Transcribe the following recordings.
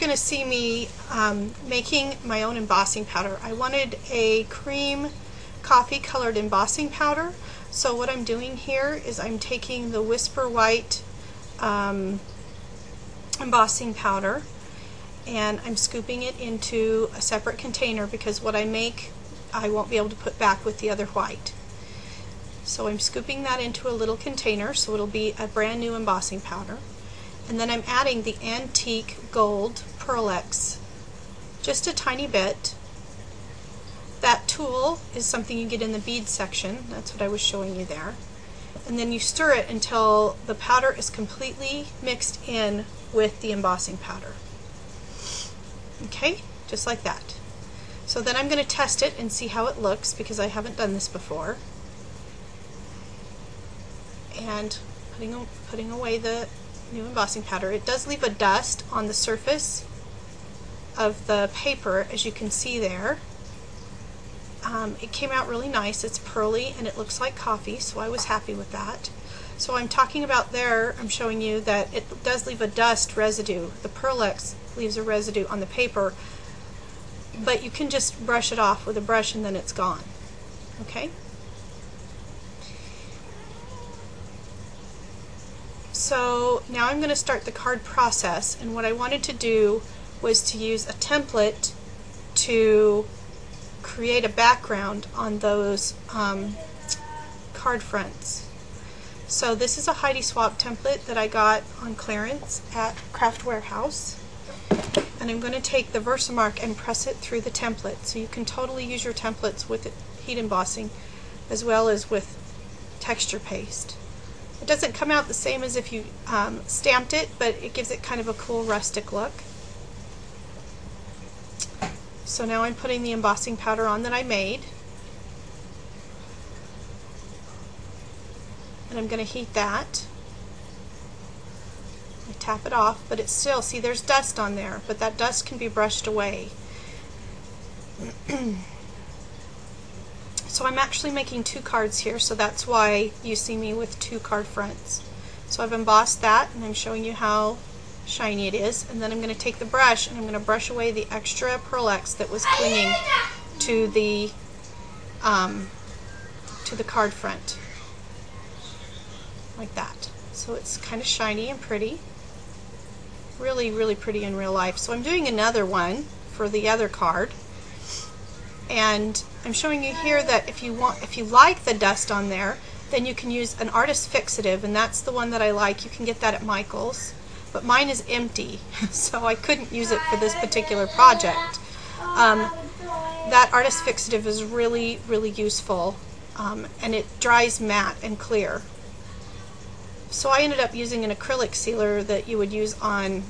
going to see me making my own embossing powder. I wanted a cream coffee colored embossing powder, so what I'm doing here is I'm taking the Whisper White embossing powder and I'm scooping it into a separate container because what I make I won't be able to put back with the other white. So I'm scooping that into a little container so it'll be a brand new embossing powder. And then I'm adding the Antique Gold Pearl-Ex, just a tiny bit. That tool is something you get in the bead section. That's what I was showing you there. And then you stir it until the powder is completely mixed in with the embossing powder. Okay, just like that. So then I'm going to test it and see how it looks because I haven't done this before. And putting away the new embossing powder. It does leave a dust on the surface of the paper, as you can see there. It came out really nice. It's pearly and it looks like coffee, so I was happy with that. So I'm talking about there, I'm showing you that it does leave a dust residue. The Pearl-Ex leaves a residue on the paper, but you can just brush it off with a brush and then it's gone. Okay? So now I'm going to start the card process, and what I wanted to do was to use a template to create a background on those card fronts. So this is a Heidi Swapp template that I got on clearance at Craft Warehouse, and I'm going to take the Versamark and press it through the template. So you can totally use your templates with heat embossing as well as with texture paste. It doesn't come out the same as if you stamped it, but it gives it kind of a cool rustic look. So now I'm putting the embossing powder on that I made. And I'm going to heat that. I tap it off, but it's still, see, there's dust on there, but that dust can be brushed away. So I'm actually making two cards here, so that's why you see me with two card fronts. So I've embossed that, and I'm showing you how shiny it is. And then I'm going to take the brush, and I'm going to brush away the extra Pearl-Ex that was clinging to the card front, like that. So it's kind of shiny and pretty. Really, really pretty in real life. So I'm doing another one for the other card. And I'm showing you here that if you like the dust on there, then you can use an artist fixative, and that's the one that I like. You can get that at Michael's, but mine is empty, so I couldn't use it for this particular project. That artist fixative is really, really useful, and it dries matte and clear. So I ended up using an acrylic sealer that you would use on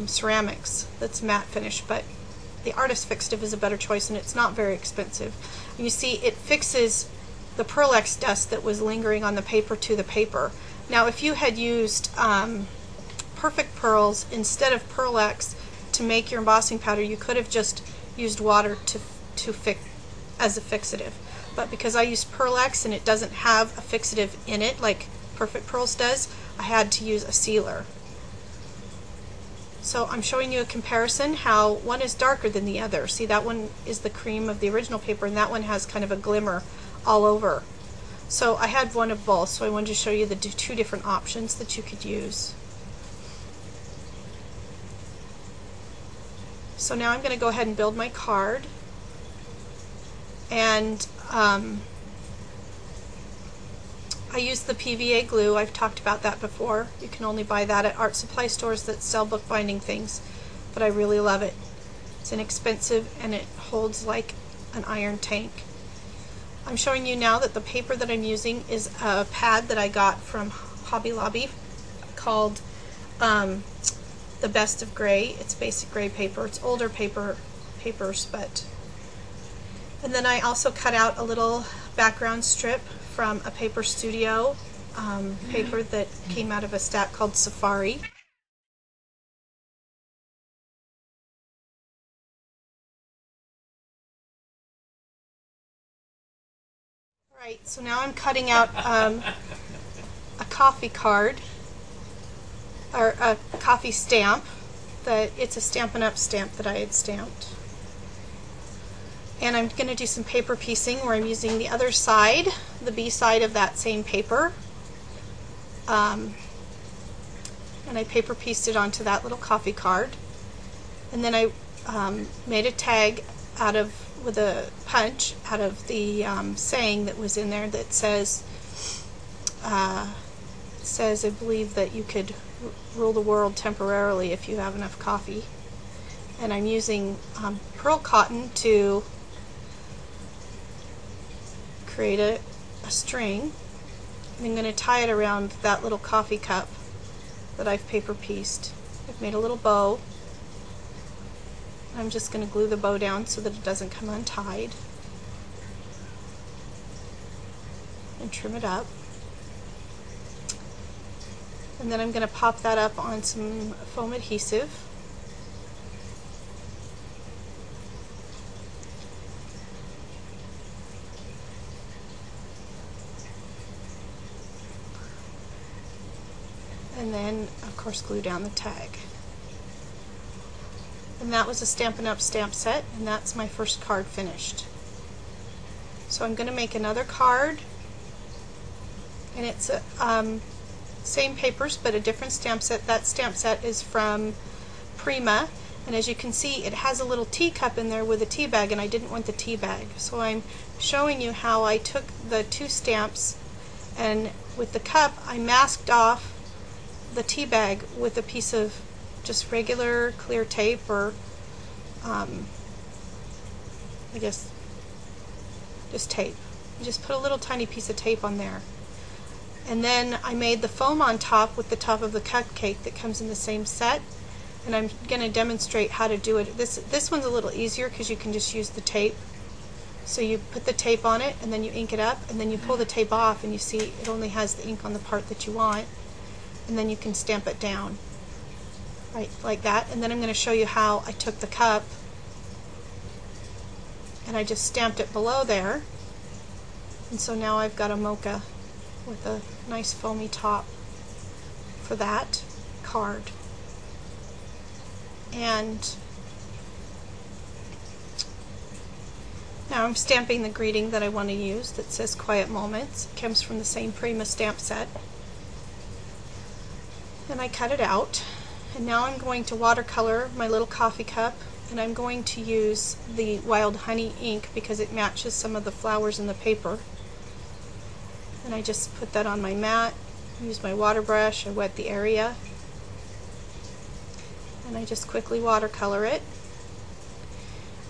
ceramics that's matte finish, but the artist fixative is a better choice, and it's not very expensive. And you see, it fixes the Pearl-Ex dust that was lingering on the paper to the paper. Now, if you had used Perfect Pearls instead of Pearl-Ex to make your embossing powder, you could have just used water to fix as a fixative. But because I used Pearl-Ex and it doesn't have a fixative in it like Perfect Pearls does, I had to use a sealer. So I'm showing you a comparison how one is darker than the other. See, that one is the cream of the original paper, and that one has kind of a glimmer all over. So I had one of both, so I wanted to show you the two different options that you could use. So now I'm going to go ahead and build my card. And I use the PVA glue. I've talked about that before. You can only buy that at art supply stores that sell bookbinding things, but I really love it. It's inexpensive and it holds like an iron tank. I'm showing you now that the paper that I'm using is a pad that I got from Hobby Lobby called The Best of Gray. It's basic gray paper. It's older papers, but... And then I also cut out a little background strip from a Paper Studio paper that came out of a stack called Safari. Alright, so now I'm cutting out a coffee card, or a coffee stamp that it's a Stampin' Up! Stamp that I had stamped. And I'm going to do some paper piecing where I'm using the other side, the B side of that same paper. And I paper pieced it onto that little coffee card. And then I made a tag with a punch out of the saying that was in there that says, I believe that you could rule the world temporarily if you have enough coffee. And I'm using pearl cotton to create a string. And I'm going to tie it around that little coffee cup that I've paper pieced. I've made a little bow. I'm just going to glue the bow down so that it doesn't come untied. And trim it up. And then I'm going to pop that up on some foam adhesive. And then, of course, glue down the tag. And that was a Stampin' Up! Stamp set, and that's my first card finished. So I'm going to make another card, and it's same papers but a different stamp set. That stamp set is from Prima, and as you can see it has a little teacup in there with a tea bag, and I didn't want the tea bag. So I'm showing you how I took the two stamps, and with the cup I masked off the tea bag with a piece of just regular clear tape, or I guess just tape. You just put a little tiny piece of tape on there. And then I made the foam on top with the top of the cupcake that comes in the same set, and I'm going to demonstrate how to do it. This one's a little easier because you can just use the tape. So you put the tape on it and then you ink it up, and then you pull the tape off and you see it only has the ink on the part that you want, and then you can stamp it down right like that. And then I'm going to show you how I took the cup and I just stamped it below there, and so now I've got a mocha with a nice foamy top for that card. And now I'm stamping the greeting that I want to use that says Quiet Moments. It comes from the same Prima stamp set. And I cut it out. And now I'm going to watercolor my little coffee cup, and I'm going to use the Wild Honey ink because it matches some of the flowers in the paper. And I just put that on my mat, use my water brush, I wet the area, and I just quickly watercolor it.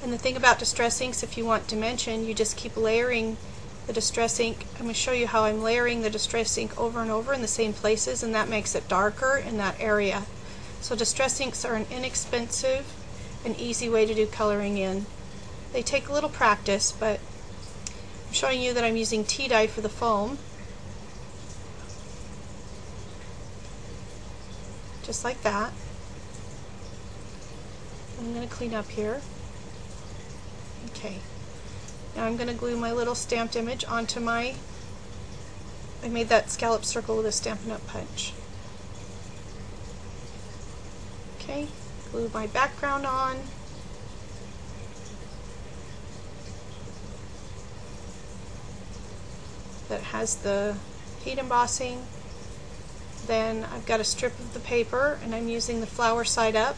And the thing about Distress inks, if you want dimension, you just keep layering the Distress ink. I'm going to show you how I'm layering the Distress ink over and over in the same places, and that makes it darker in that area. So Distress inks are an inexpensive and easy way to do coloring in. They take a little practice, but I'm showing you that I'm using tea dye for the foam. Just like that. I'm going to clean up here. Okay. Now I'm going to glue my little stamped image onto I made that scallop circle with a Stampin' Up! Punch. Okay, glue my background on. That has the heat embossing. Then I've got a strip of the paper, and I'm using the flower side up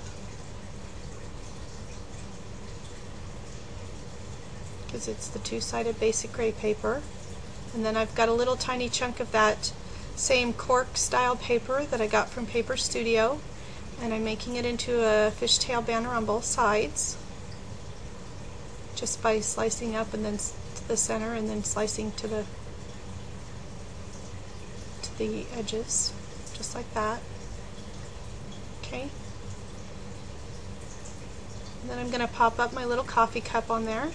because it's the two-sided basic gray paper. And then I've got a little tiny chunk of that same cork style paper that I got from Paper Studio, and I'm making it into a fishtail banner on both sides just by slicing up and then to the center and then slicing to the edges, just like that. Okay. And then I'm going to pop up my little coffee cup on there,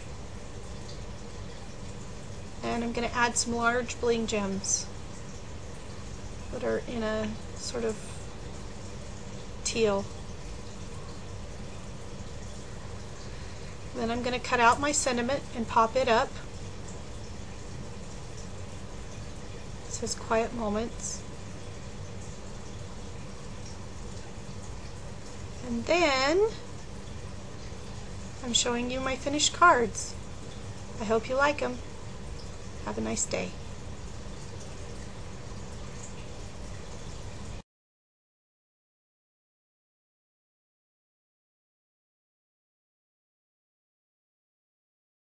and I'm going to add some large bling gems that are in a sort of teal. Then I'm going to cut out my sentiment and pop it up. It says Quiet Moments. And then I'm showing you my finished cards. I hope you like them. Have a nice day.